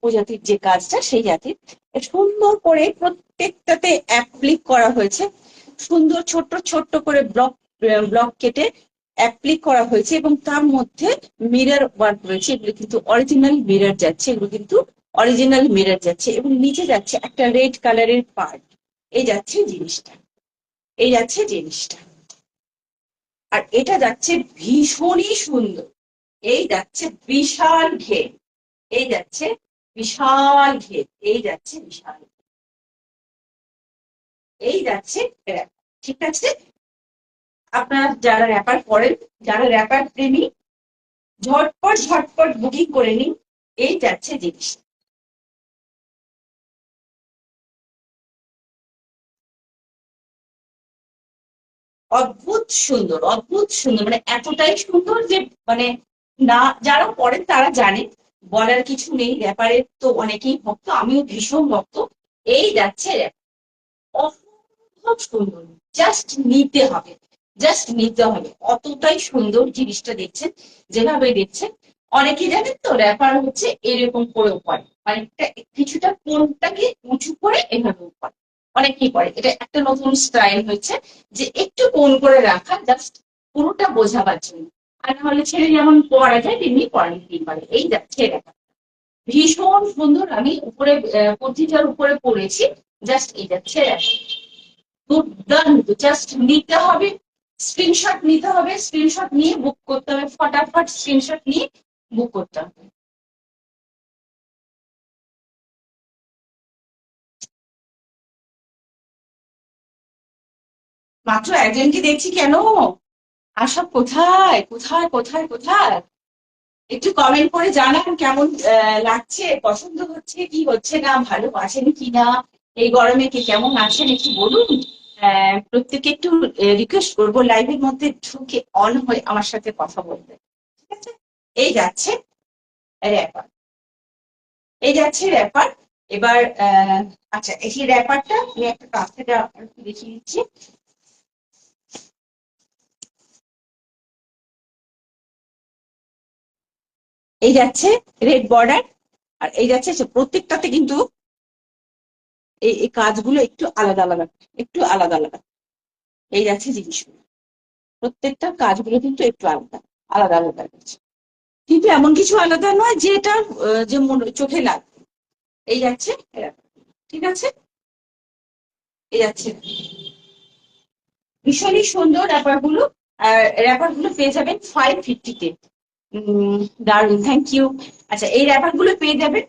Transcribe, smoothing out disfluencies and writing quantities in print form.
উপজাতির যে কাজটা সেই জাতির সুন্দর করে প্রত্যেকটাতে অ্যাপ্লিক করা হয়েছে, সুন্দর ছোট্ট ছোট্ট করে ব্লক ব্লক কেটে অ্যাপ্লিক করা হয়েছে এবং তার মধ্যে মিরর ওয়ার্ক রয়েছে। এগুলো কিন্তু অরিজিনাল মিরর যাচ্ছে, এগুলো কিন্তু অরিজিনাল মিরর যাচ্ছে এবং নিচে যাচ্ছে একটা রেড কালারের পার্ট। এই যাচ্ছে জিনিসটা, এই যাচ্ছে জিনিসটা, আর এটা যাচ্ছে ভীষণই সুন্দর। এই যাচ্ছে বিশাল ঘের, এই যাচ্ছে বিশাল ঘের, এই যাচ্ছে বিশাল, এই যাচ্ছে র্যাপার। ঠিক আছে, আপনারা যারা র্যাপার পড়েন, যারা র্যাপার প্রেমী, ঝটপট ঝটপট বুকিং করে নিন। এই যাচ্ছে জিনিস, অদ্ভুত সুন্দর, অদ্ভুত সুন্দর, মানে এতটাই সুন্দর যে মানে না যারা পড়েন তারা জানেন, বলার কিছু নেই। র্যাপারের তো অনেকেই ভক্ত, আমিও ভীষণ ভক্ত। এই যাচ্ছে র্যাপার, অসম্ভব সুন্দর, জাস্ট নিতে হবে, জাস্ট নিতে হবে, অতটাই সুন্দর জিনিসটা দেখছেন, যেভাবে দেখছেন। অনেকে জানেন তো র্যাপার হচ্ছে এরকম করেও করে, মানে কিছুটা কোনটাকে উঁচু করে এভাবেও করে, অনেকেই করে। এটা একটা নতুন স্টাইল হয়েছে যে একটু কোন করে রাখা, জাস্ট পুরোটা বোঝাবার জন্য। আর নাহলে ছেড়ে যেমন পড়া যায় তেমনি পড়া নিতেই পারে। এই যাচ্ছে র্যাপার, ভীষণ সুন্দর। আমি উপরে পত্রিকার উপরে পড়েছি, জাস্ট এই যাচ্ছে র্যাপার, দুর্দান্ত। জাস্ট নিতে হবে, স্ক্রিনশট নিতে হবে, স্ক্রিনশট নিয়ে বুক করতে হবে, ফটাফট স্ক্রিনশট নিয়ে বুক করতে হবে। মাত্র একজনকে দেখছি কেন? আশা কোথায় কোথায় কোথায় কোথায়? একটু কমেন্ট করে জানান কেমন লাগছে, পছন্দ হচ্ছে কি হচ্ছে না, ভালোবাসেন কি না, এই গরমে কে কেমন আছেন একটু বলুন। প্রত্যেকে একটু রিকোয়েস্ট করবো লাইভের মধ্যে ঢুকে অন হয়ে আমার সাথে কথা বলতে। ঠিক আছে, এই যাচ্ছে র্যাপার, এই যাচ্ছে র্যাপার। এবার আচ্ছা, এই র্যাপারটা আমি একটা কাছ থেকে আপনাকে দেখিয়ে দিচ্ছি। এই যাচ্ছে রেড বর্ডার, আর এই যাচ্ছে প্রত্যেকটাতে কিন্তু এই কাজগুলো একটু আলাদা আলাদা, একটু আলাদা আলাদা। এই যাচ্ছে জিনিসগুলো, প্রত্যেকটা কাজগুলো কিন্তু একটু আলাদা আলাদা আলাদা রয়েছে, কিন্তু এমন কিছু আলাদা নয় যে এটা যে চোখে লাগবে। এই যাচ্ছে ঠিক আছে, এই যাচ্ছে ভীষণই সুন্দর র্যাপারগুলো। আর র্যাপারগুলো পেয়ে যাবেন 550-তে। দারুন, থ্যাংক ইউ। আচ্ছা, এই র্যাপারগুলো পেয়ে যাবেন